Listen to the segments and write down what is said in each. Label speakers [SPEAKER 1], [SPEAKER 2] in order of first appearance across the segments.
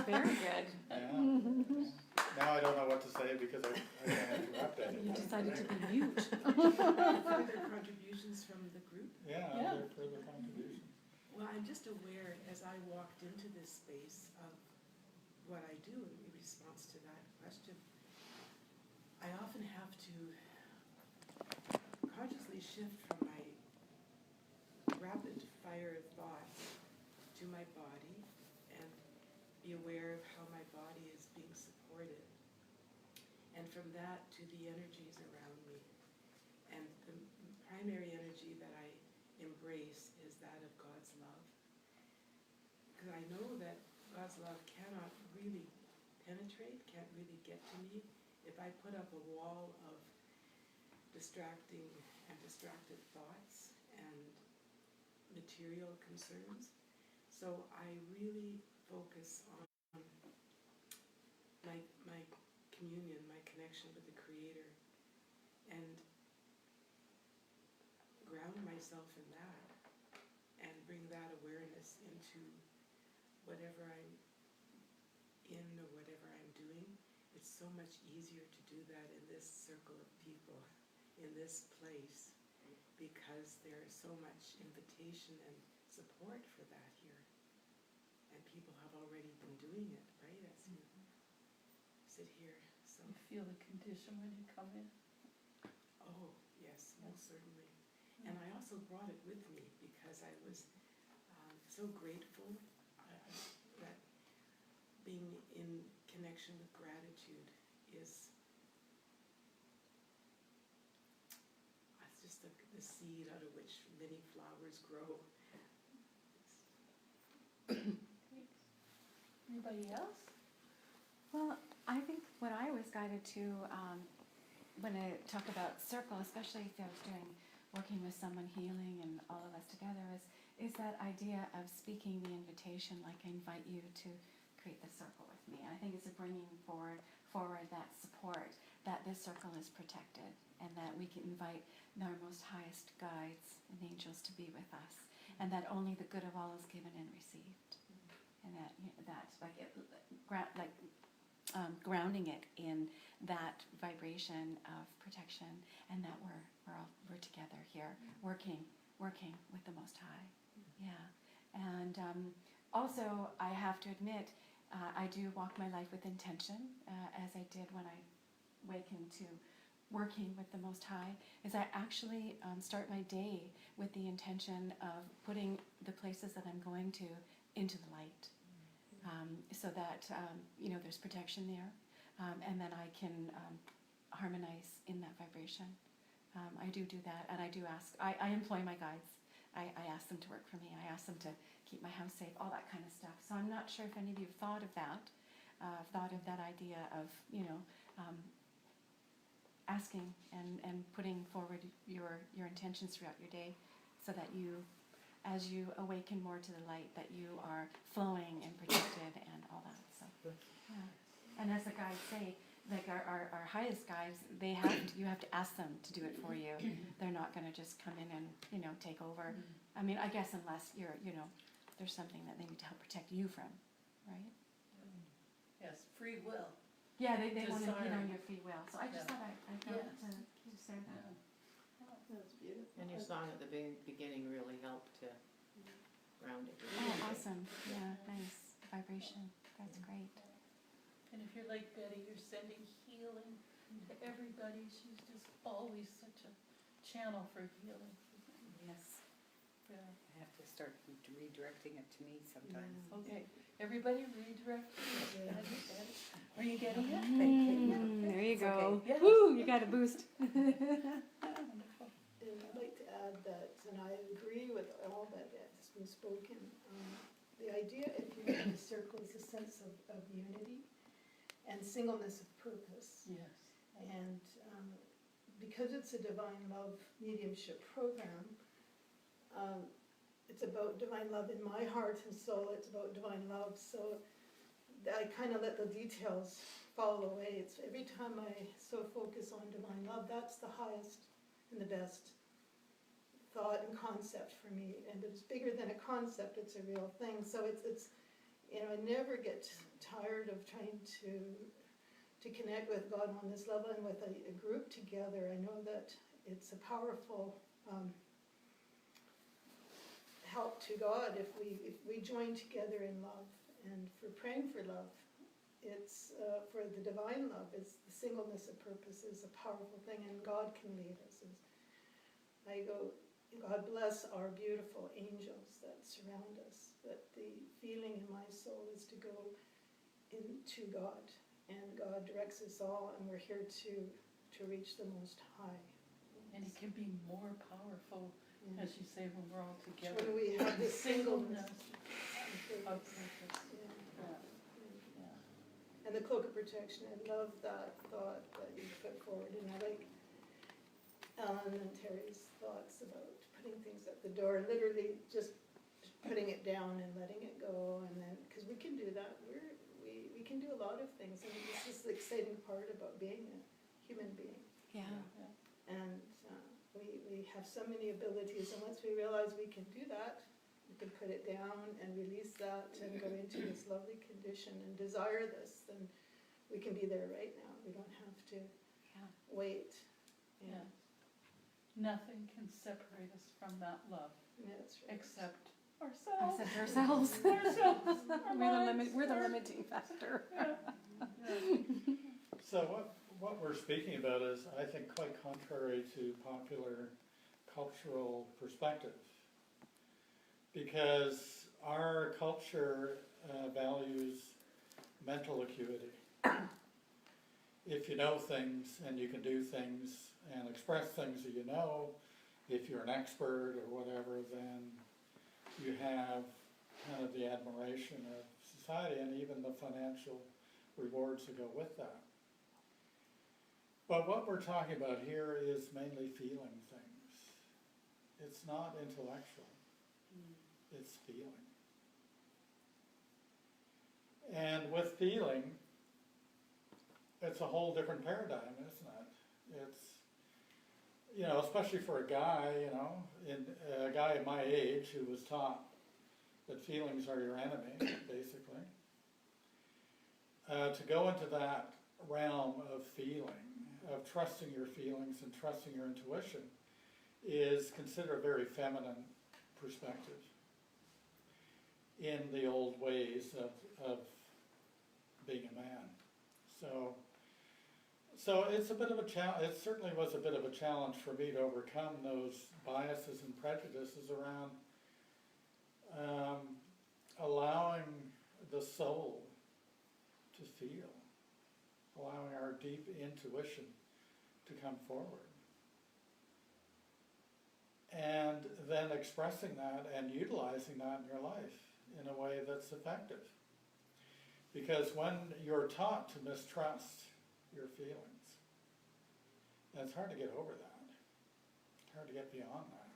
[SPEAKER 1] Very good.
[SPEAKER 2] Yeah. Now I don't know what to say because I can't interrupt
[SPEAKER 1] You
[SPEAKER 2] anymore.
[SPEAKER 1] decided to be mute.
[SPEAKER 3] Further contributions from the group?
[SPEAKER 2] Yeah,
[SPEAKER 1] Yeah.
[SPEAKER 2] are there further contributions?
[SPEAKER 3] Well, I'm just aware, as I walked into this space, of what I do in response to that question. I often have to consciously shift from my rapid fire thoughts to my body and be aware of how my body is being supported. And from that to the energies around me. And the primary energy that I embrace is that of God's love. Because I know that God's love cannot really penetrate, can't really get to me if I put up a wall of distracting and distracted thoughts and material concerns. So I really focus on my communion, my connection with the Creator, and ground myself in that and bring that awareness into whatever I'm in or whatever I'm doing. It's so much easier to do that in this circle of people, in this place, because there is so much invitation and support for that here. And people have already been doing it, right, as you sit here. So,
[SPEAKER 4] You feel the condition when you come in?
[SPEAKER 3] oh, yes, most certainly. And I also brought it with me because I was so grateful that being in connection with gratitude is it's just the seed out of which many flowers grow.
[SPEAKER 4] Anybody else?
[SPEAKER 1] Well, I think what I was guided to when I talk about circle, especially if I was working with someone healing and all of us together, is that idea of speaking the invitation, like I invite you to create the circle with me. I think it's a bringing forward that support, that this circle is protected, and that we can invite our most highest guides and angels to be with us, and that only the good of all is given and received, and that that's like grounding it in that vibration of protection, and that we're together here, working with the Most High. Yeah, and also I have to admit, I do walk my life with intention, as I did when I awakened to working with the Most High. Is I actually start my day with the intention of putting the places that I'm going to into the light. So that there's protection there, and then I can harmonize in that vibration. I do that, and I do ask. I employ my guides. I ask them to work for me. I ask them to keep my house safe, all that kind of stuff. So I'm not sure if any of you have thought of that. Thought of that idea of asking and putting forward your intentions throughout your day, so that you, as you awaken more to the light, that you are flowing and protected and all that. So, yeah. And as the guides say, like our highest guides, you have to ask them to do it for you. They're not going to just come in and take over. I mean, I guess unless there's something that they need to help protect you from, right?
[SPEAKER 4] Yes, free will.
[SPEAKER 1] Yeah, they want to
[SPEAKER 4] Desire.
[SPEAKER 1] on your free will. So I just
[SPEAKER 4] Yeah.
[SPEAKER 1] thought I felt
[SPEAKER 4] Yes.
[SPEAKER 1] to say that.
[SPEAKER 4] That's beautiful.
[SPEAKER 5] And your song at the beginning really helped to ground it.
[SPEAKER 1] Oh, awesome. Yeah, nice. Vibration. That's great.
[SPEAKER 4] And if you're like Betty, you're sending healing to everybody. She's just always such a channel for healing.
[SPEAKER 6] Yes,
[SPEAKER 4] Yeah.
[SPEAKER 6] I have to start redirecting it to me sometimes.
[SPEAKER 4] Okay, everybody redirect. Are you getting it?
[SPEAKER 1] There you go.
[SPEAKER 4] Okay. Yes.
[SPEAKER 1] Woo, you got a boost.
[SPEAKER 4] Wonderful.
[SPEAKER 7] And I'd like to add that, and I agree with all that has been spoken. The idea, if you look at the circle, is a sense of unity and singleness of purpose.
[SPEAKER 4] Yes.
[SPEAKER 7] And because it's a divine love mediumship program, it's about divine love in my heart and soul. It's about divine love. So I kind of let the details fall away. It's every time I so focus on divine love, that's the highest and the best thought and concept for me. And it's bigger than a concept, it's a real thing. So it's I never get tired of trying to connect with God on this level and with a group together. I know that it's a powerful help to God if we join together in love. And for praying for love, it's for the divine love, it's the singleness of purpose is a powerful thing, and God can lead us. I go, God bless our beautiful angels that surround us, but the feeling in my soul is to go into God, and God directs us all, and we're here to reach the Most High.
[SPEAKER 4] And it can be more powerful, as you say, when we're all together.
[SPEAKER 7] When we have this singleness.
[SPEAKER 4] Of purpose.
[SPEAKER 7] Yeah.
[SPEAKER 4] Yeah.
[SPEAKER 7] And the cloak of protection, I love that thought that you put forward, and I like Ellen and Terry's thoughts about putting things at the door, literally just putting it down and letting it go, and then, because we can do that, we can do a lot of things, and this is the exciting part about being a human being.
[SPEAKER 1] Yeah.
[SPEAKER 7] And we have so many abilities, and once we realize we can do that, we can put it down and release that and go into this lovely condition and desire this, then we can be there right now. We don't have to wait.
[SPEAKER 4] Yeah. Nothing can separate us from that love,
[SPEAKER 7] Yeah, that's right.
[SPEAKER 4] except ourselves.
[SPEAKER 1] Except ourselves. We're the limiting factor.
[SPEAKER 2] So what we're speaking about is, I think, quite contrary to popular cultural perspective. Because our culture values mental acuity. If you know things and you can do things and express things that you know, if you're an expert or whatever, then you have kind of the admiration of society and even the financial rewards that go with that. But what we're talking about here is mainly feeling things. It's not intellectual. It's feeling. And with feeling, it's a whole different paradigm, isn't it? It's, especially for a guy, a guy my age who was taught that feelings are your enemy, basically. To go into that realm of feeling, of trusting your feelings and trusting your intuition, is considered a very feminine perspective in the old ways of being a man. So it's a bit of a challenge. It certainly was a bit of a challenge for me to overcome those biases and prejudices around allowing the soul to feel, allowing our deep intuition to come forward. And then expressing that and utilizing that in your life in a way that's effective. Because when you're taught to mistrust your feelings, it's hard to get over that. It's hard to get beyond that.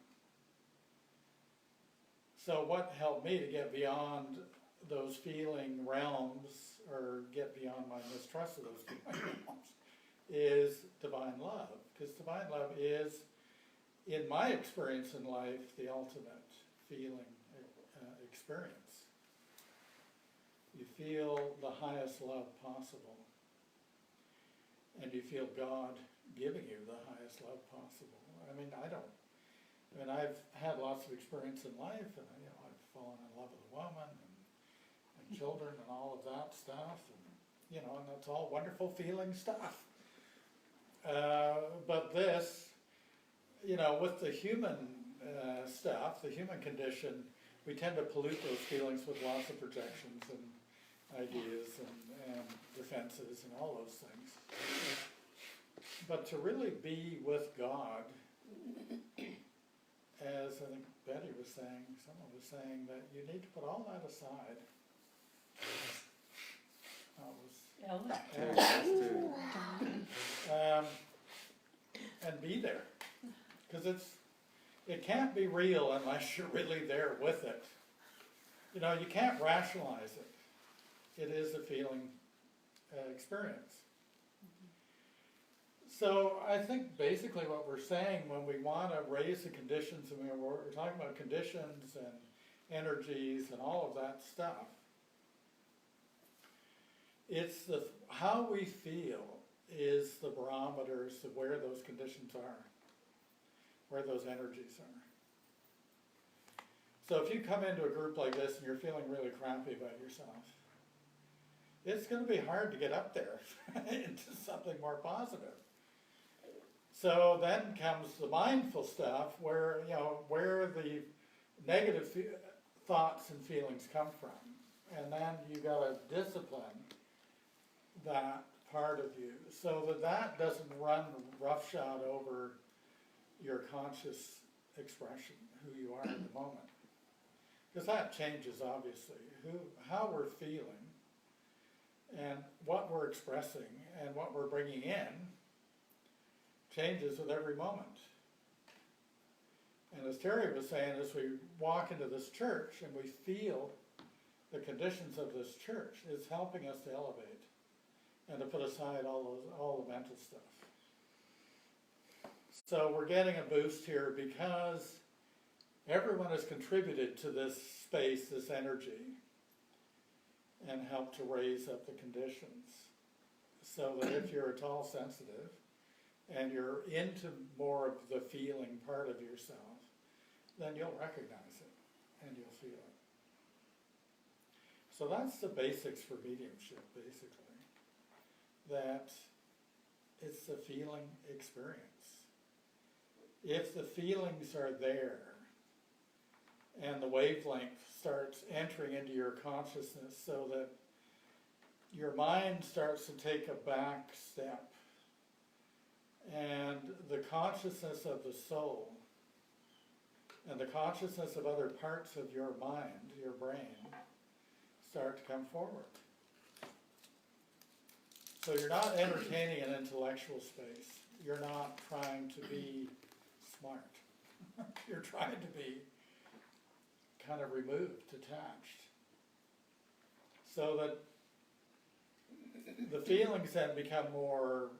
[SPEAKER 2] So what helped me to get beyond those feeling realms, or get beyond my mistrust of those feeling realms, is divine love. Because divine love is, in my experience in life, the ultimate feeling experience. You feel the highest love possible. And you feel God giving you the highest love possible. I've had lots of experience in life, and I've fallen in love with a woman and children and all of that stuff, and that's all wonderful feeling stuff. But this, with the human stuff, the human condition, we tend to pollute those feelings with lots of projections and ideas and defenses and all those things. But to really be with God, as I think Betty was saying, someone was saying, that you need to put all that aside. And be there. Because it can't be real unless you're really there with it. You can't rationalize it. It is a feeling experience. So I think basically what we're saying when we want to raise the conditions, and we're talking about conditions and energies and all of that stuff, It's how we feel is the barometers of where those conditions are, where those energies are. So if you come into a group like this and you're feeling really crappy about yourself, it's going to be hard to get up there into something more positive. So then comes the mindful stuff where, where the negative thoughts and feelings come from. And then you got to discipline that part of you so that that doesn't run roughshod over your conscious expression, who you are at the moment. Because that changes, obviously, how we're feeling and what we're expressing and what we're bringing in changes with every moment. And as Terry was saying, as we walk into this church and we feel the conditions of this church, it's helping us to elevate and to put aside all the mental stuff. So we're getting a boost here because everyone has contributed to this space, this energy, and helped to raise up the conditions. So that if you're at all sensitive and you're into more of the feeling part of yourself, then you'll recognize it and you'll feel it. So that's the basics for mediumship, basically. That it's the feeling experience. If the feelings are there and the wavelength starts entering into your consciousness so that your mind starts to take a back step and the consciousness of the soul and the consciousness of other parts of your mind, your brain, start to come forward. So you're not entertaining an intellectual space. You're not trying to be smart. You're trying to be kind of removed, detached. So that the feelings then become more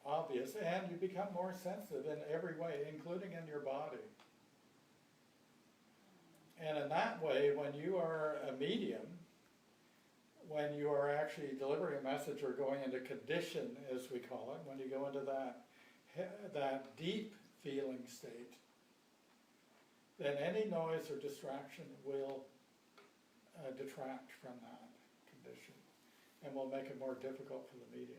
[SPEAKER 2] obvious and you become more sensitive in every way, including in your body. And in that way, when you are a medium, when you are actually delivering a message or going into condition, as we call it, when you go into that deep feeling state, then any noise or distraction will detract from that condition and will make it more difficult for the medium.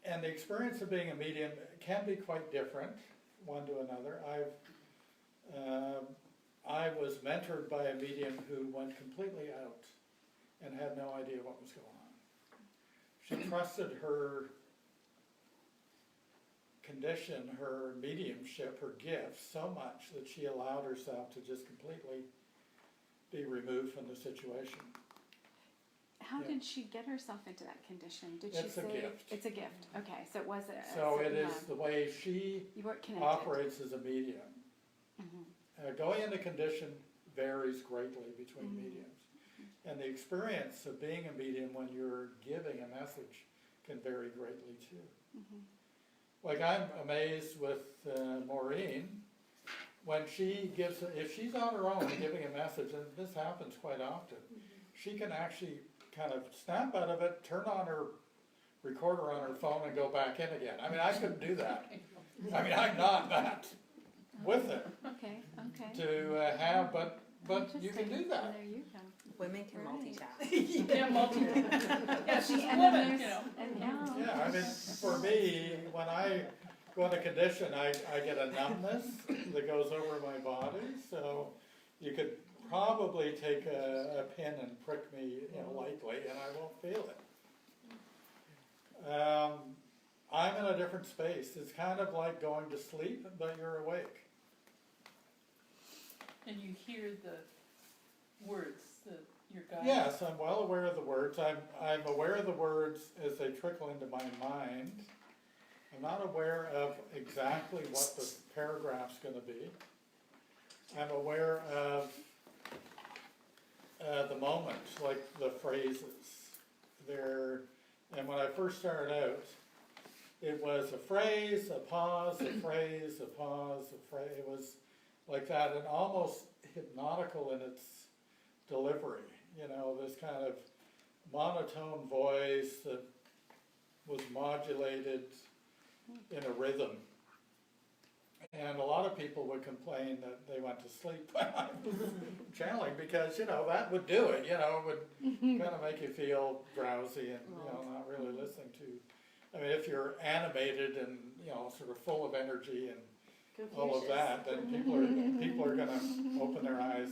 [SPEAKER 2] And the experience of being a medium can be quite different, one to another. I was mentored by a medium who went completely out and had no idea what was going on. She trusted her condition, her mediumship, her gift so much that she allowed herself to just completely be removed from the situation.
[SPEAKER 1] How
[SPEAKER 2] Yeah.
[SPEAKER 1] did she get herself into that condition? Did she
[SPEAKER 2] It's a
[SPEAKER 1] say
[SPEAKER 2] gift.
[SPEAKER 1] it's a gift? Okay, so it wasn't.
[SPEAKER 2] So it is the way she
[SPEAKER 1] You weren't connected.
[SPEAKER 2] operates as a medium.
[SPEAKER 1] Mhm.
[SPEAKER 2] Going into condition varies greatly between mediums. And the experience of being a medium when you're giving a message can vary greatly too. Like I'm amazed with Maureen, when she gives, if she's on her own and giving a message, and this happens quite often, she can actually kind of snap out of it, turn on her recorder on her phone and go back in again. I mean, I couldn't do that. I mean, I'm not that with it
[SPEAKER 1] Okay.
[SPEAKER 2] to have, but you can do that.
[SPEAKER 1] There you go.
[SPEAKER 6] Women can
[SPEAKER 1] Right.
[SPEAKER 6] multitask.
[SPEAKER 4] Yeah, yeah, she's a
[SPEAKER 1] And then
[SPEAKER 4] woman,
[SPEAKER 1] there's- and yeah.
[SPEAKER 2] Yeah, I mean, for me, when I go into condition, I get a numbness that goes over my body, so you could probably take a pin and prick me, lightly, and I won't feel it. I'm in a different space. It's kind of like going to sleep, but you're awake.
[SPEAKER 4] and you hear the words that your guide.
[SPEAKER 2] Yes, I'm well aware of the words. I'm aware of the words as they trickle into my mind. I'm not aware of exactly what the paragraph's going to be. I'm aware of the moment, like the phrases. And when I first started out, it was a phrase, a pause, a phrase, a pause, a phrase. It was like that, and almost hypnotical in its delivery. This kind of monotone voice that was modulated in a rhythm. And a lot of people would complain that they went to sleep when I was channeling, because, that would do it, it would kind of make you feel drowsy and, not really listening to. I mean, if you're animated and, sort of full of energy and all of that, then people are gonna open their eyes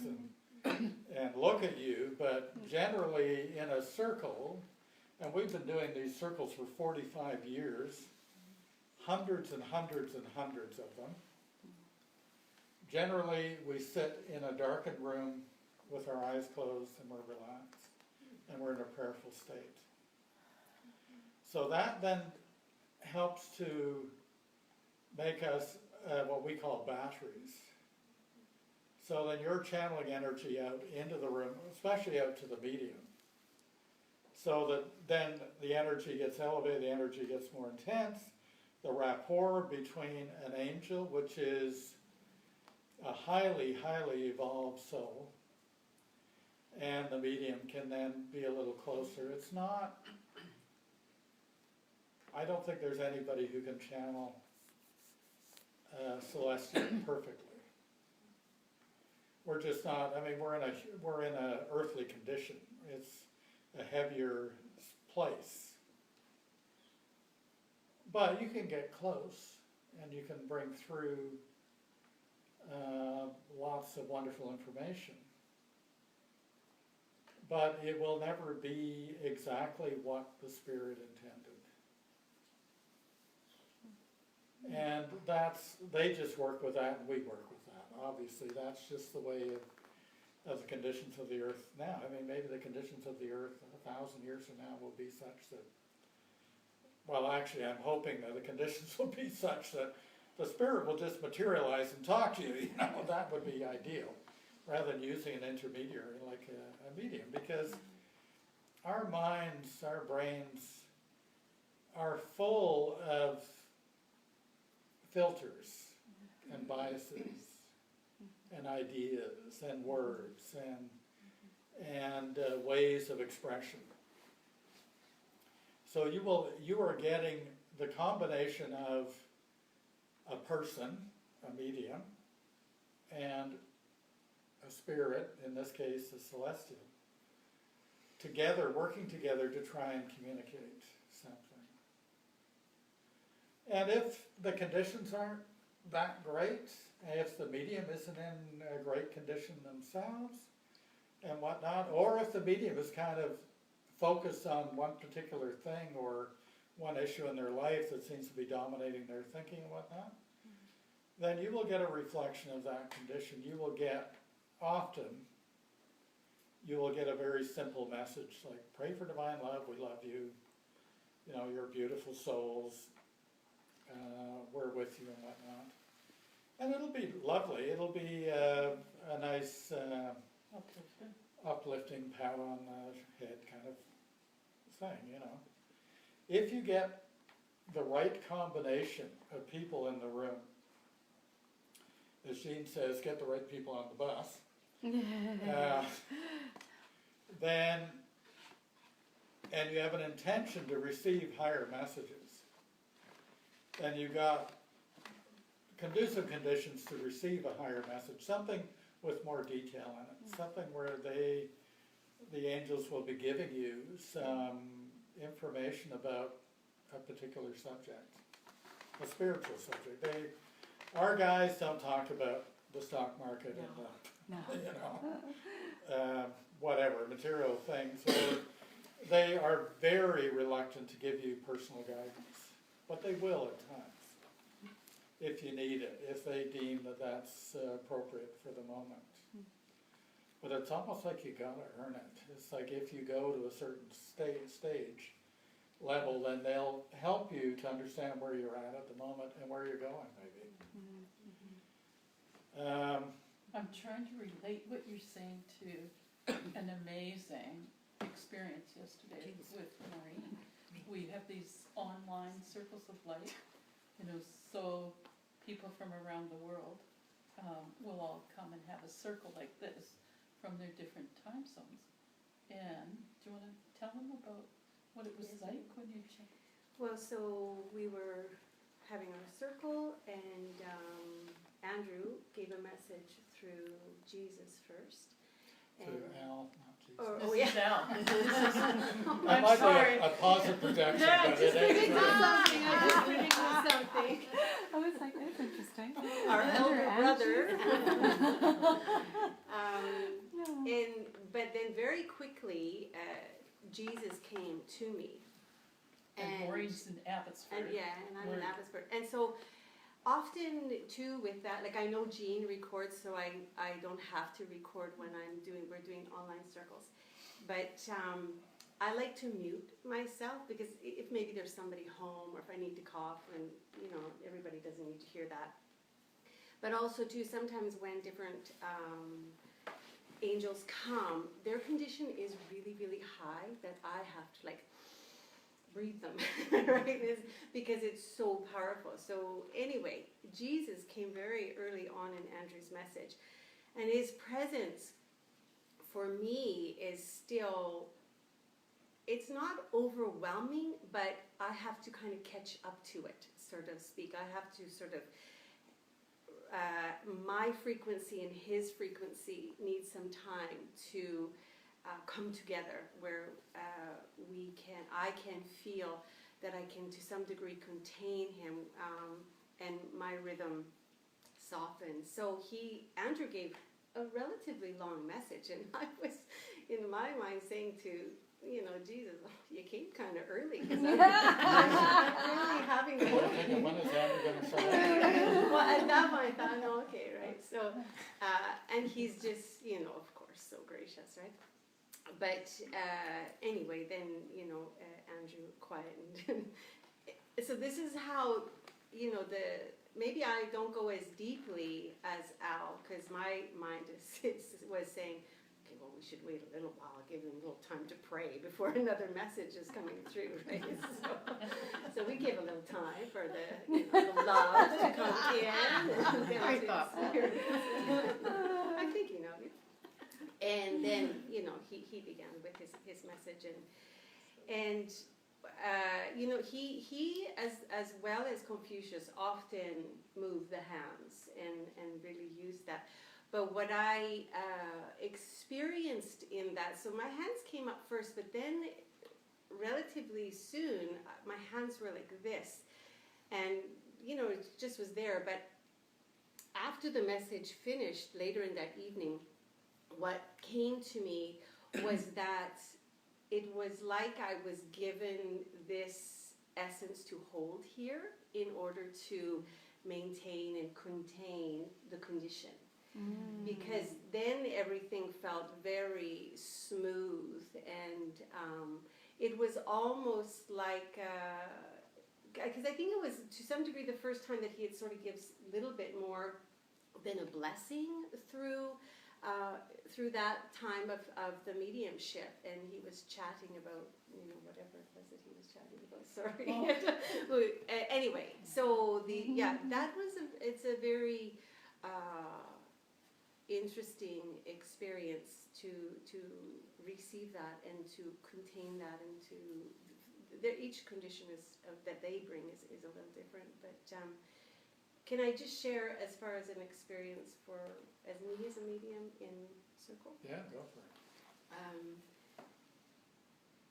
[SPEAKER 2] and look at you. But generally in a circle, and we've been doing these circles for 45 years, hundreds and hundreds and hundreds of them. Generally, we sit in a darkened room with our eyes closed and we're relaxed and we're in a prayerful state. So that then helps to make us what we call batteries. So then you're channeling energy out into the room, especially out to the medium. So that then the energy gets elevated, the energy gets more intense. The rapport between an angel, which is a highly, highly evolved soul, and the medium can then be a little closer. It's not, I don't think there's anybody who can channel celestial perfectly. We're just not, I mean, we're in a earthly condition. It's a heavier place. But you can get close and you can bring through lots of wonderful information. But it will never be exactly what the Spirit intended. And they just work with that and we work with that. Obviously, that's just the way of the conditions of the earth now. I mean, maybe the conditions of the earth 1,000 years from now will be such that, well, actually, I'm hoping that the conditions will be such that the Spirit will just materialize and talk to you. That would be ideal, rather than using an intermediary like a medium, because our minds, our brains are full of filters and biases and ideas and words and ways of expression. So you are getting the combination of a person, a medium, and a spirit, in this case a celestial, together, working together to try and communicate something. And if the conditions aren't that great, if the medium isn't in a great condition themselves and whatnot, or if the medium is kind of focused on one particular thing or one issue in their life that seems to be dominating their thinking and whatnot, then you will get a reflection of that condition. You will get a very simple message like, pray for divine love, we love you, you're beautiful souls, we're with you and whatnot. And it'll be lovely, it'll be a nice uplifting pat on the head kind of thing, If you get the right combination of people in the room, as Jean says, get the right people on the bus, then, and you have an intention to receive higher messages, then you got conducive conditions to receive a higher message, something with more detail in it, something where the angels will be giving you some information about a particular subject, a spiritual subject. Our guys don't talk about the stock market and whatever, material things. Or they are very reluctant to give you personal guidance, but they will at times if you need it, if they deem that that's appropriate for the moment. But it's almost like you gotta earn it. It's like if you go to a certain stage level, then they'll help you to understand where you're at the moment and where you're going, maybe.
[SPEAKER 4] I'm trying to relate what you're saying to an amazing experience yesterday with Maureen. We have these online circles of light, so people from around the world will all come and have a circle like this from their different time zones. And them about what it was
[SPEAKER 8] Yes.
[SPEAKER 4] like when you checked?
[SPEAKER 8] Well, so we were having our circle, and Andrew gave a message through Jesus first.
[SPEAKER 2] Through Al, not Jesus.
[SPEAKER 8] Oh,
[SPEAKER 4] This
[SPEAKER 8] yeah.
[SPEAKER 4] is Al.
[SPEAKER 2] That might
[SPEAKER 8] sorry.
[SPEAKER 2] be a positive projection,
[SPEAKER 8] I
[SPEAKER 2] but
[SPEAKER 8] just
[SPEAKER 2] it ain't.
[SPEAKER 8] predicted something, I just predicted something.
[SPEAKER 1] I was like, that's interesting.
[SPEAKER 8] Our elder
[SPEAKER 1] and
[SPEAKER 8] brother.
[SPEAKER 1] Yeah.
[SPEAKER 8] But then very quickly, Jesus came to me.
[SPEAKER 4] And Maureen's in Abbotsford.
[SPEAKER 8] And I'm in
[SPEAKER 4] Word.
[SPEAKER 8] Abbotsford. And so often too with that, like I know Jean records, so I don't have to record when we're doing online circles. But I like to mute myself because if maybe there's somebody home or if I need to cough, and everybody doesn't need to hear that. But also too, sometimes when different angels come, their condition is really, really high that I have to like breathe them, right? Because it's so powerful. So anyway, Jesus came very early on in Andrew's message, and his presence for me is still, it's not overwhelming, but I have to kind of catch up to it, sort of speak. I have to sort of, my frequency and his frequency needs some time to come together, where I can feel that I can to some degree contain him, and my rhythm soften. So Andrew gave a relatively long message, and I was in my mind saying to Jesus, you came kind of early, because I'm really having
[SPEAKER 2] I'm thinking, when is Andrew going to start?
[SPEAKER 8] Well, at that point I thought, no, okay, right. So, and he's just, of course, so gracious, right? But anyway, then, Andrew quietened. So this is how, maybe I don't go as deeply as Al, because my mind was saying, okay, well, we should wait a little while, give him a little time to pray before another message is coming through, right? So we give a little time for the love to come in.
[SPEAKER 5] I thought
[SPEAKER 8] I'm thinking of you. And then, he began with his message, and he as well as Confucius often moved the hands and really used that. But what I experienced in that, so my hands came up first, but then relatively soon, my hands were like this. And, it just was there. But after the message finished, later in that evening, what came to me was that it was like I was given this essence to hold here in order to maintain and contain the condition. Because then everything felt very smooth, and it was almost like, because I think it was to some degree the first time that he had sort of gives a little bit more than a blessing through that time of the mediumship, and he was chatting about whatever it was that he was chatting about. Sorry. Anyway, so that was it's a very interesting experience to receive that and to contain that, and to each condition that they bring is a little different. But can I just share as far as an experience as me as a medium in Circle?
[SPEAKER 2] Yeah, go for it.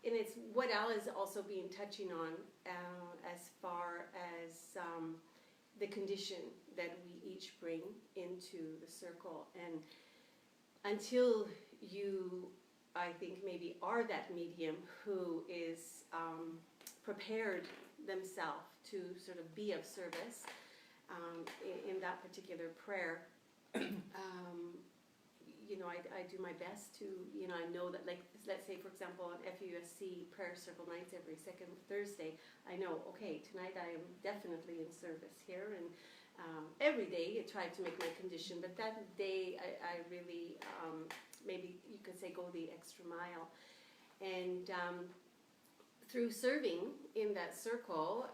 [SPEAKER 8] And it's what Al is also been touching on as far as the condition that we each bring into the circle. And until you, I think, maybe are that medium who is prepared themselves to sort of be of service in that particular prayer, I do my best to, I know that, like, let's say, for example, on FUSC prayer circle nights every second Thursday, I know, okay, tonight I am definitely in service here, and every day I try to make my condition, but that day I really, maybe you could say, go the extra mile. And through serving in that circle,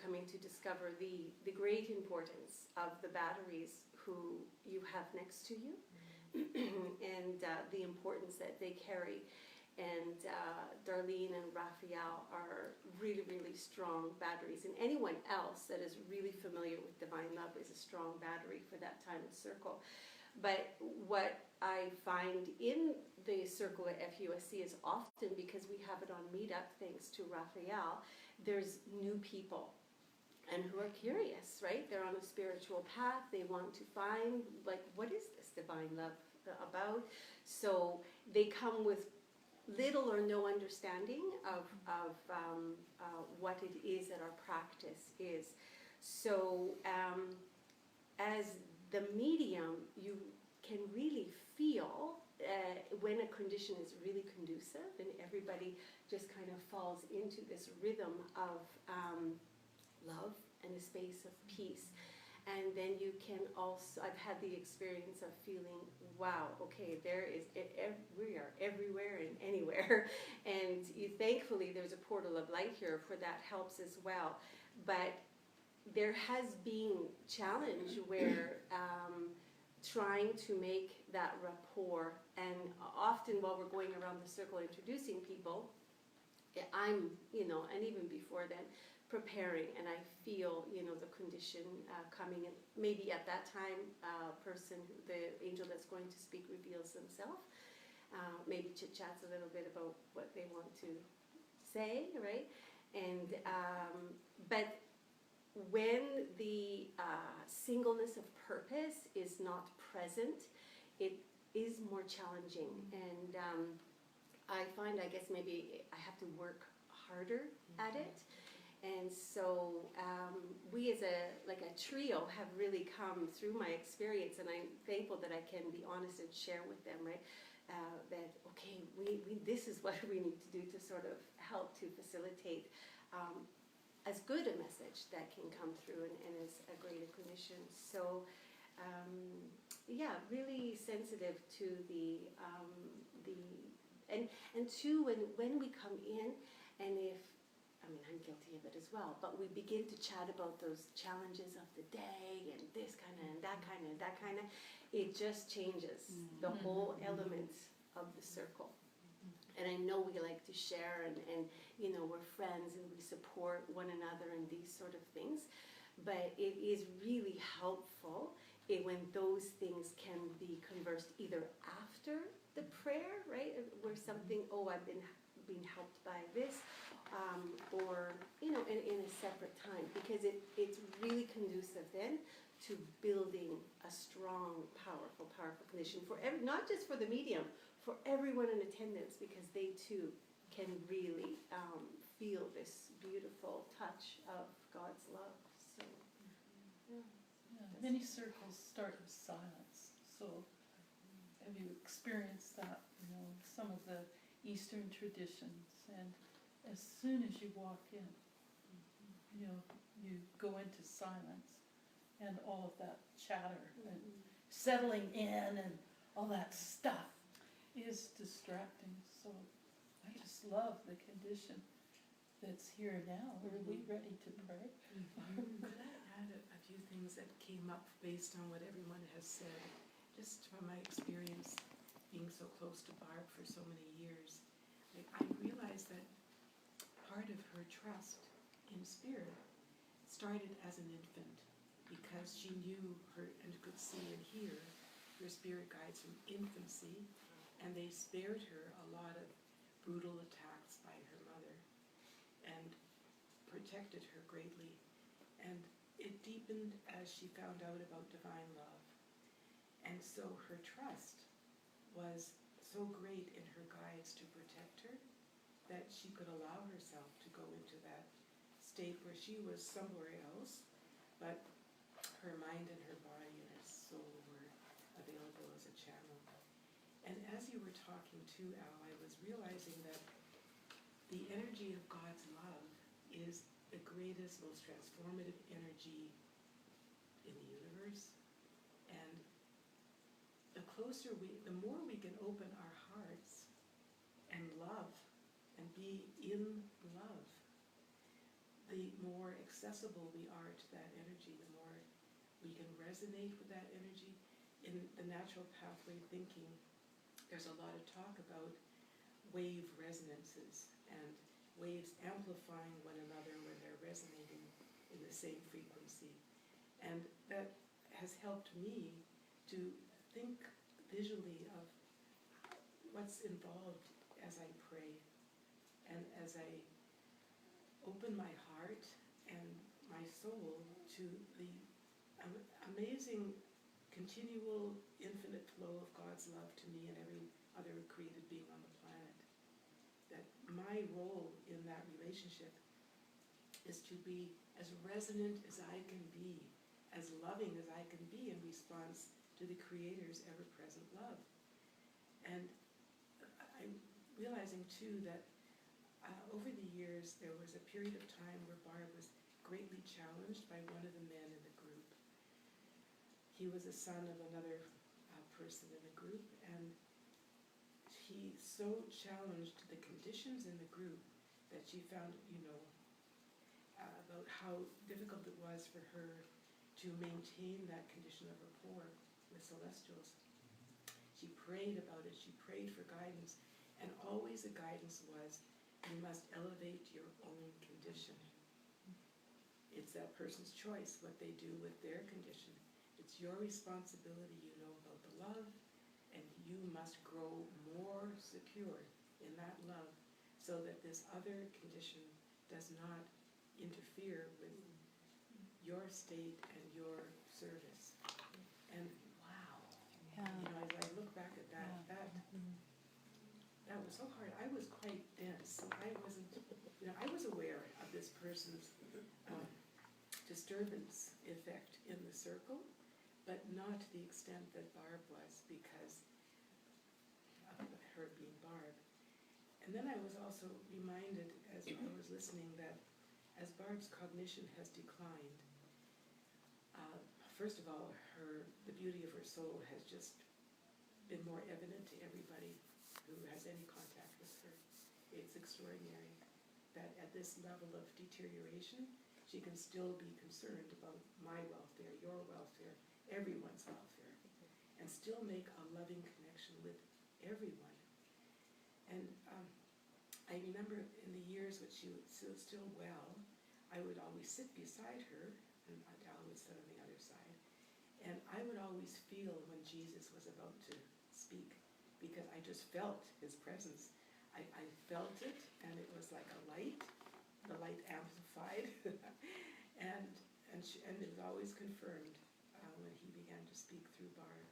[SPEAKER 8] coming to discover the great importance of the batteries who you have next to you, and the importance that they carry. And Darlene Maureen and Raphael are really, really strong batteries. And anyone else that is really familiar with Divine Love is a strong battery for that time of circle. But what I find in the circle at FUSC is often, because we have it on Meetup, thanks to Raphael, there's new people and who are curious, right? They're on a spiritual path. They want to find, like, what is this Divine Love about? So they come with little or no understanding of what it is that our practice is. So as the medium, you can really feel when a condition is really conducive and everybody just kind of falls into this rhythm of love and a space of peace. And then you can also, I've had the experience of feeling, wow, okay, we are everywhere and anywhere. And thankfully there's a portal of light here for that helps as well. But there has been challenge where trying to make that rapport, and often while we're going around the circle introducing people, I'm, and even before then, preparing, and I feel, the condition coming in. Maybe at that time, the angel that's going to speak reveals themselves. Maybe chit-chats a little bit about what they want to say, right? And but when the singleness of purpose is not present, it is more challenging. And I find, I guess maybe I have to work harder at it. And so we as a trio have really come through my experience, and I'm thankful that I can be honest and share with them, right? That, okay, we this is what we need to do to sort of help to facilitate as good a message that can come through and as a greater condition. So really sensitive to and too when we come in, and if I'm guilty of it as well, but we begin to chat about those challenges of the day and this kind of and that kind of and that kind of, it just changes the whole element of the circle. And I know we like to share and we're friends and we support one another and these sort of things, but it is really helpful when those things can be conversed either after the prayer, right, where something, I've been being helped by this, or in a separate time, because it's really conducive then to building a strong, powerful condition for not just for the medium, for everyone in attendance, because they too can really feel this beautiful touch of God's love. So,
[SPEAKER 4] many circles start with silence. So, have you experienced that? Some of the Eastern traditions, and as soon as you walk in, you go into silence, and all of that chatter and settling in and all that stuff is distracting. So I just love the condition that's here now. Are we ready to pray?
[SPEAKER 3] Could I add a few things that came up based on what everyone has said, just from my experience being so close to Barb for so many years? I realized that part of her trust in spirit started as an infant, because she knew her and could see and hear her spirit guides from infancy, and they spared her a lot of brutal attacks by her mother and protected her greatly. And it deepened as she found out about divine love. And so her trust was so great in her guides to protect her that she could allow herself to go into that state where she was somewhere else, but her mind and her body and her soul were available as a channel. And as you were talking too, Al, I was realizing that the energy of God's love is the greatest, most transformative energy in the universe. And the more we can open our hearts and love and be in love, the more accessible we are to that energy, the more we can resonate with that energy. In the natural pathway thinking, there's a lot of talk about wave resonances, and waves amplifying one another when they're resonating in the same frequency. And that has helped me to think visually of what's involved as I pray and as I open my heart and my soul to the amazing continual infinite flow of God's love to me and every other created being on the planet. That my role in that relationship is to be as resonant as I can be, as loving as I can be in response to the Creator's ever-present love. And I'm realizing too that over the years there was a period of time where Barb was greatly challenged by one of the men in the group. He was a son of another person in the group, and he so challenged the conditions in the group that she found, about how difficult it was for her to maintain that condition of rapport with celestials. She prayed about it, she prayed for guidance, and always the guidance was, you must elevate your own condition. It's that person's choice what they do with their condition. It's your responsibility, you know about the love, and you must grow more secure in that love so that this other condition does not interfere with your state and your service. And wow, as I look back at that, that was so hard. I was quite dense, so I wasn't, I was aware of this person's disturbance effect in the circle, but not to the extent that Barb was, because of her being Barb. And then I was also reminded, as I was listening, that as Barb's cognition has declined, first of all, the beauty of her soul has just been more evident to everybody who has any contact with her. It's extraordinary that at this level of deterioration, she can still be concerned about my welfare, your welfare, everyone's welfare, and still make a loving connection with everyone. And I remember in the years when she was still well, I would always sit beside her, and Al would sit on the other side, and I would always feel when Jesus was about to speak, because I just felt his presence. I felt it, and it was like a light, the light amplified, and it was always confirmed when he began to speak through Barb.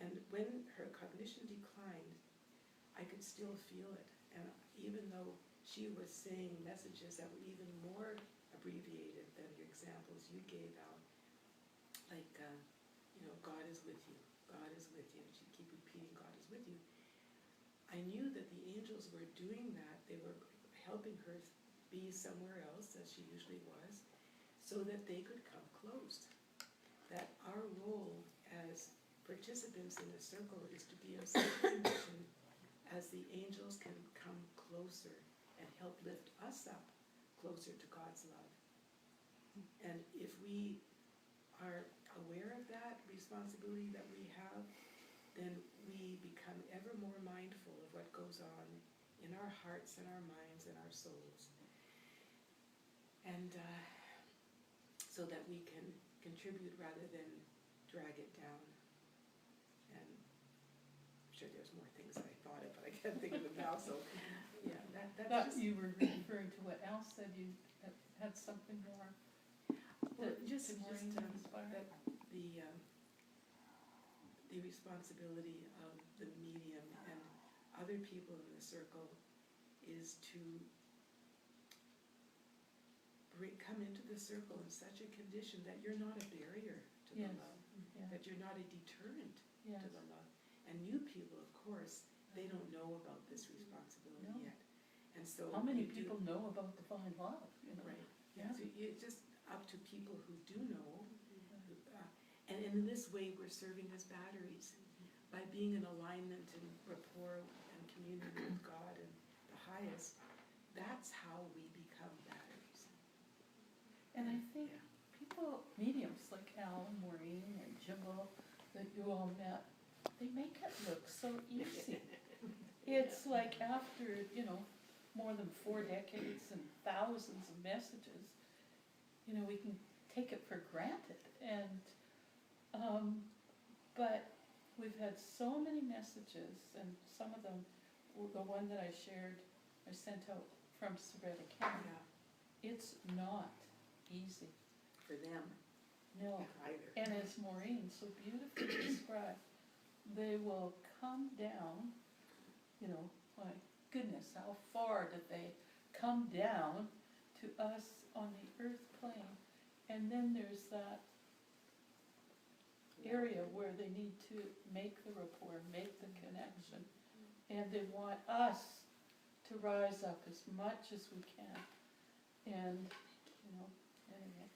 [SPEAKER 3] And when her cognition declined, I could still feel it. And even though she was saying messages that were even more abbreviated than the examples you gave out, like, God is with you, God is with you, and she'd keep repeating, God is with you. I knew that the angels were doing that. They were helping her be somewhere else, as she usually was, so that they could come close. That our role as participants in the circle is to be in such a condition as the angels can come closer and help lift us up closer to God's love. And if we are aware of that responsibility that we have, then we become ever more mindful of what goes on in our hearts and our minds and our souls. And so that we can contribute rather than drag it down. And I'm sure there's more things that I thought of, but I can't think of them now, so yeah, that's just...
[SPEAKER 4] You were referring to what Al said, you had something more.
[SPEAKER 3] Well, just
[SPEAKER 4] Maureen inspired?
[SPEAKER 3] that the responsibility of the medium and other people in the circle is to come into the circle in such a condition that you're not a barrier to the love, that you're not a deterrent to the love. And new people, of course, they don't know about this responsibility yet. And so
[SPEAKER 4] how many people know about divine love?
[SPEAKER 3] Right.
[SPEAKER 4] Yeah.
[SPEAKER 3] So it's just up to people who do know. And in this way, we're serving as batteries. By being in alignment and rapport and communion with God and the highest, that's how we become batteries.
[SPEAKER 4] And I think people, mediums like Al and Maureen and Jimbo that you all met, they make it look so easy. It's like after, more than 4 decades and thousands of messages, you know, we can take it for granted. And, but we've had so many messages, and some of them, the one that I sent out from Soretta County,
[SPEAKER 3] Yeah,
[SPEAKER 4] it's not easy,
[SPEAKER 3] for them
[SPEAKER 4] no.
[SPEAKER 3] either.
[SPEAKER 4] And as Maureen so beautifully described, they will come down, you know, my goodness, how far did they come down to us on the earth plane? And then there's that area where they need to make the rapport, make the connection. And they want us to rise up as much as we can. And, you know, anyway.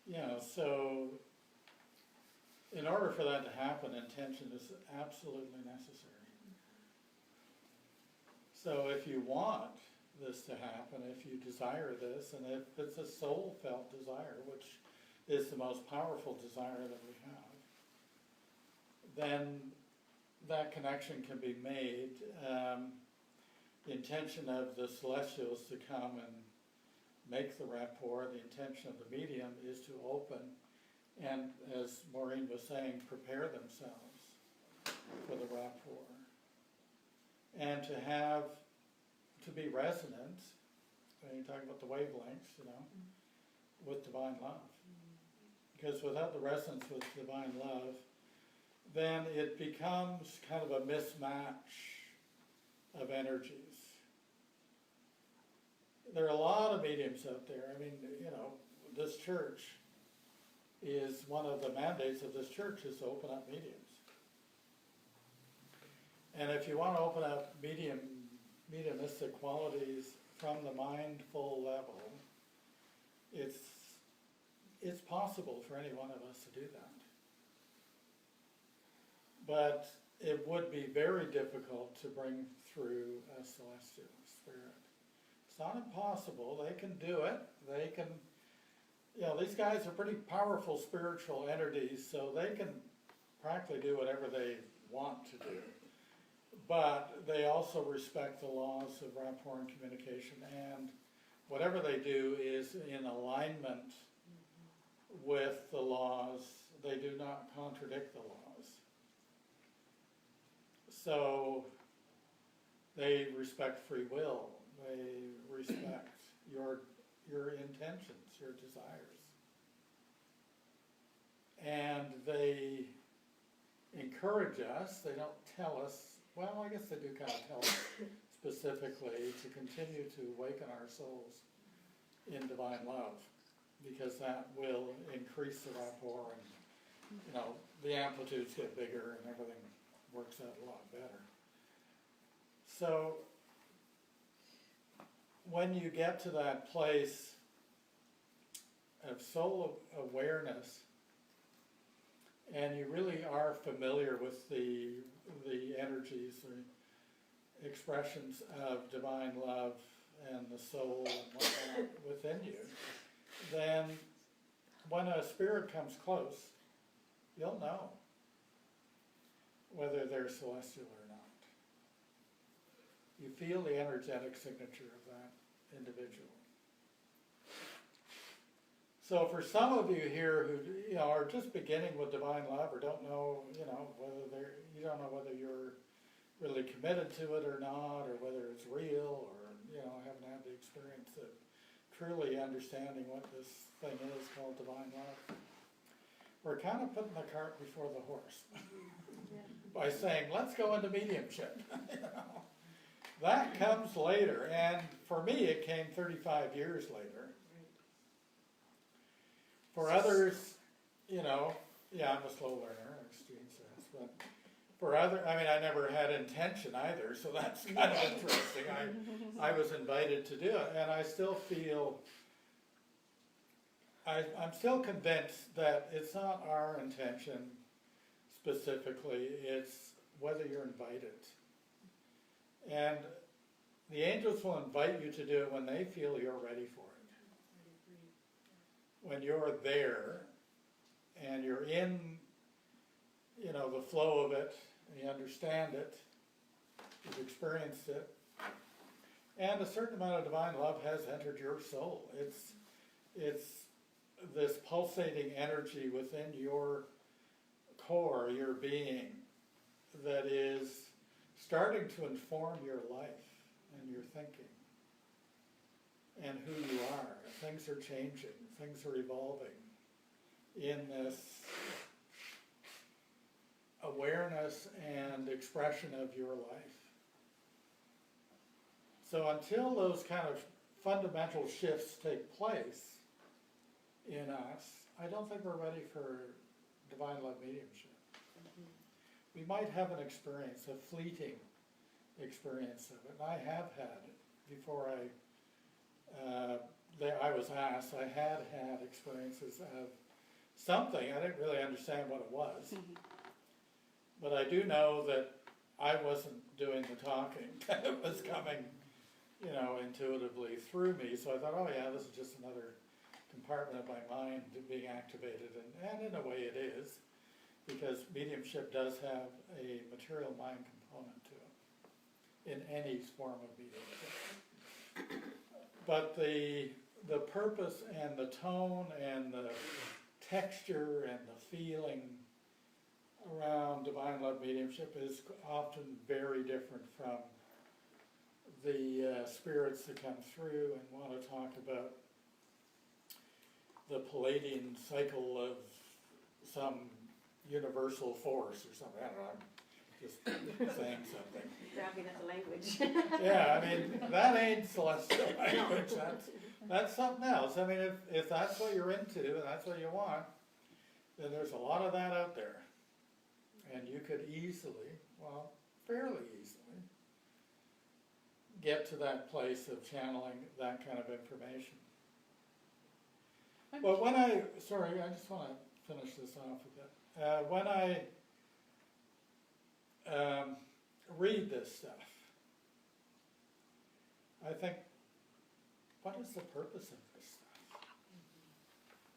[SPEAKER 2] Yeah, so in order for that to happen, intention is absolutely necessary. So if you want this to happen, if you desire this, and if it's a soul-felt desire, which is the most powerful desire that we have, then that connection can be made. The intention of the celestials to come and make the rapport, the intention of the medium is to open and, as Maureen was saying, prepare themselves for the rapport. And to be resonant, when you talk about the wavelengths, you know, with divine love. Because without the resonance with divine love, then it becomes kind of a mismatch of energies. There are a lot of mediums out there. I mean, you know, this church is, one of the mandates of this church is to open up mediums. And if you want to open up mediumistic qualities from the mindful level, it's possible for any one of us to do that. But it would be very difficult to bring through a celestial spirit. It's not impossible. They can do it. They can, you know, these guys are pretty powerful spiritual entities, so they can practically do whatever they want to do. But they also respect the laws of rapport and communication, and whatever they do is in alignment with the laws. They do not contradict the laws. So they respect free will. They respect your intentions, your desires. And they encourage us. They don't tell us, well, I guess they do kind of tell us specifically to continue to awaken our souls in divine love, because that will increase the rapport, and, you know, the amplitudes get bigger and everything works out a lot better. So when you get to that place of soul awareness, and you really are familiar with the energies, the expressions of divine love and the soul and whatnot within you, then when a spirit comes close, you'll know whether they're celestial or not. You feel the energetic signature of that individual. So for some of you here who, you know, are just beginning with divine love, or don't know, you know, you don't know whether you're really committed to it or not, or whether it's real, or, you know, haven't had the experience of truly understanding what this thing is called divine love. We're kind of putting the cart before the horse by saying, let's go into mediumship. You know? That comes later, and for me it came 35 years later. For others, you know, yeah, I'm a slow learner, as Jean says, but for other, I mean, I never had intention either, so that's kind of interesting. I was invited to do it, and I still feel, I'm still convinced that it's not our intention specifically, it's whether you're invited. And the angels will invite you to do it when they feel you're ready for it. When you're there and you're in, you know, the flow of it, and you understand it, you've experienced it, And a certain amount of divine love has entered your soul. It's this pulsating energy within your core, your being, that is starting to inform your life and your thinking and who you are. Things are changing, things are evolving in this awareness and expression of your life. So until those kind of fundamental shifts take place in us, I don't think we're ready for divine love mediumship. We might have an experience, a fleeting experience of it. I have had it before I was asked. I had experiences of something. I didn't really understand what it was. But I do know that I wasn't doing the talking. It was coming, intuitively through me. So I thought, oh yeah, this is just another compartment of my mind being activated. And in a way it is, because mediumship does have a material mind component to it in any form of mediumship. But the purpose and the tone and the texture and the feeling around divine love mediumship is often very different from the spirits that come through and want to talk about the Palladian cycle of some universal force or something. I don't know, I'm just saying something.
[SPEAKER 8] Grabbing at the language.
[SPEAKER 2] Yeah, I mean, that ain't celestial language. That's something else. I mean, if that's what you're into and that's what you want, then there's a lot of that out there. And you could easily, well, fairly easily, get to that place of channeling that kind of information. But when I just want to finish this off a bit. When I read this stuff, I think, what is the purpose of this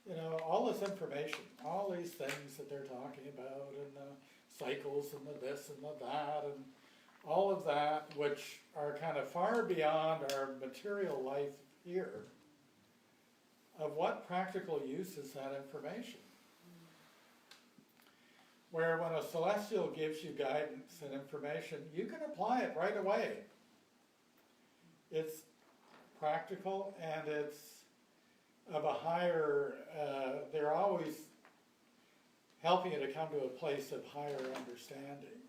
[SPEAKER 2] stuff? All this information, all these things that they're talking about, and the cycles, and the this and the that, and all of that, which are kind of far beyond our material life here, of what practical use is that information? Where when a celestial gives you guidance and information, you can apply it right away. It's practical and it's of a higher, they're always helping you to come to a place of higher understanding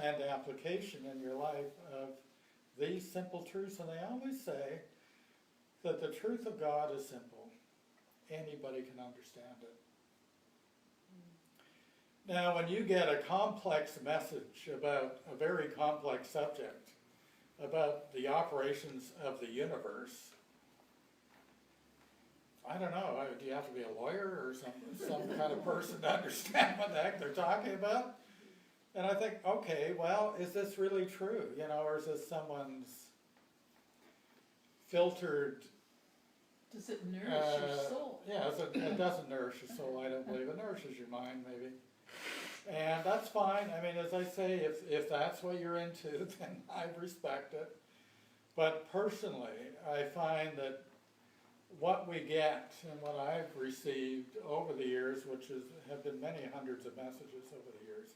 [SPEAKER 2] and application in your life of these simple truths. And they always say that the truth of God is simple. Anybody can understand it. Now, when you get a complex message about a very complex subject, about the operations of the universe, I don't know, do you have to be a lawyer or some kind of person to understand what the heck they're talking about? And I think, okay, well, is this really true? Or is this someone's filtered...
[SPEAKER 4] Does it nourish your soul?
[SPEAKER 2] Yeah, it doesn't nourish your soul, I don't believe. It nourishes your mind, maybe. And that's fine. I mean, as I say, if that's what you're into, then I respect it. But personally, I find that what we get and what I've received over the years, which have been many hundreds of messages over the years,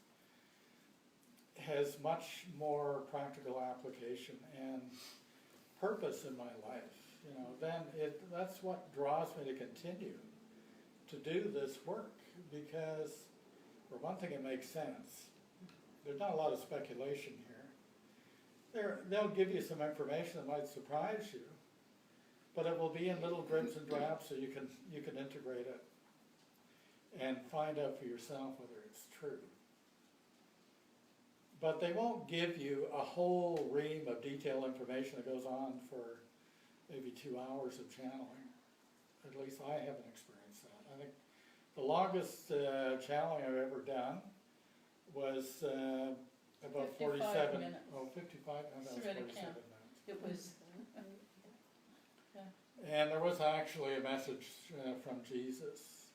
[SPEAKER 2] has much more practical application and purpose in my life. Then that's what draws me to continue to do this work, because for one thing, it makes sense. There's not a lot of speculation here. They'll give you some information that might surprise you, but it will be in little dribs and drabs so you can integrate it and find out for yourself whether it's true. But they won't give you a whole ream of detailed information that goes on for maybe 2 hours of channeling. At least I haven't experienced that. I think the longest channeling I've ever done was about
[SPEAKER 4] 55 minutes.
[SPEAKER 2] 55, no, that was 47 minutes.
[SPEAKER 4] It was,
[SPEAKER 2] And there was actually a message from Jesus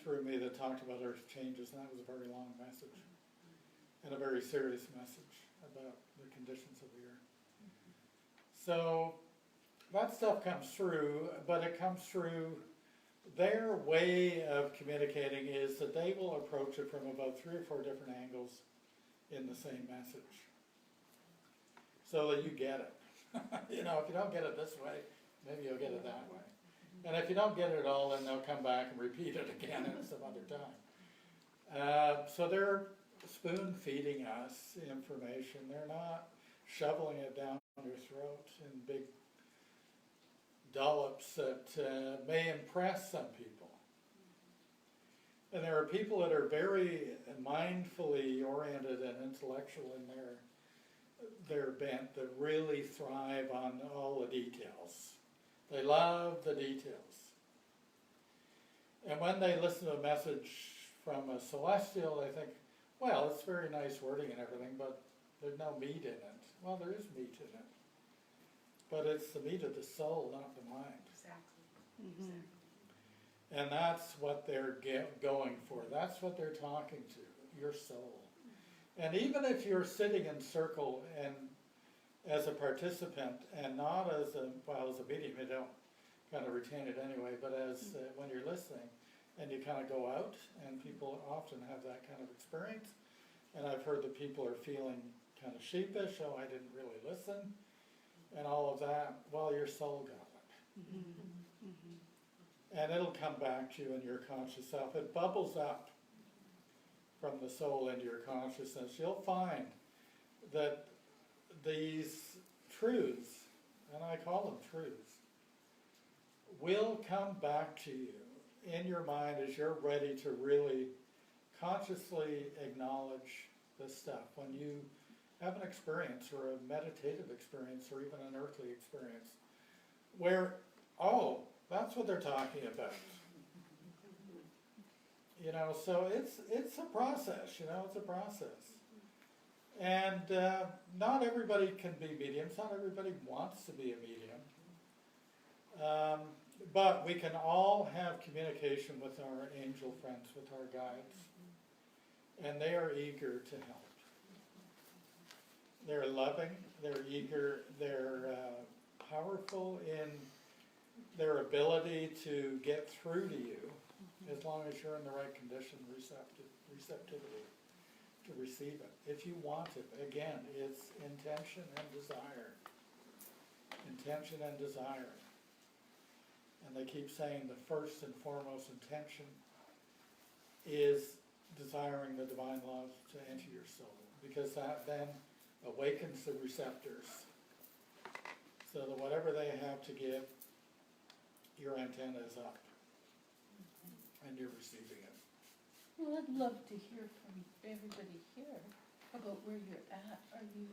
[SPEAKER 2] through me that talked about earth changes, and that was a very long message, and a very serious message about the conditions of the earth. So that stuff comes through, but it comes through, their way of communicating is that they will approach it from about 3 or 4 different angles in the same message, so that you get it. You know, if you don't get it this way, maybe you'll get it that way. And if you don't get it at all, then they'll come back and repeat it again at some other time. So they're spoon feeding us information. They're not shoveling it down your throat in big dollops that may impress some people. And there are people that are very mindfully oriented and intellectual in their bent that really thrive on all the details. They love the details. And when they listen to a message from a celestial, they think, well, it's very nice wording and everything, but there's no meat in it. Well, there is meat in it. But it's the meat of the soul, not the mind.
[SPEAKER 3] Exactly.
[SPEAKER 1] Mm-hmm.
[SPEAKER 2] And that's what they're going for. That's what they're talking to, your soul. And even if you're sitting in circle and as a participant and not as a medium, you don't kind of retain it anyway, but as when you're listening and you kind of go out, and people often have that kind of experience. And I've heard that people are feeling kind of sheepish, oh, I didn't really listen, and all of that. Well, your soul got it.
[SPEAKER 1] Mm-hmm. Mm-hmm.
[SPEAKER 2] And it'll come back to you in your conscious self. It bubbles up from the soul into your consciousness. You'll find that these truths, and I call them truths, will come back to you in your mind as you're ready to really consciously acknowledge this stuff. When you have an experience or a meditative experience or even an earthly experience where, oh, that's what they're talking about. You know, so it's a process, you know, it's a process. And not everybody can be mediums, not everybody wants to be a medium. But we can all have communication with our angel friends, with our guides. And they are eager to help. They're loving, they're eager, they're powerful in their ability to get through to you, as long as you're in the right condition, receptivity to receive it. If you want it, again, it's intention and desire. Intention and desire. And they keep saying the first and foremost intention is desiring the divine love to enter your soul, because that then awakens the receptors, so that whatever they have to give, your antenna is up and you're receiving it.
[SPEAKER 4] Well, I'd love to hear from everybody here about where you're at. Are you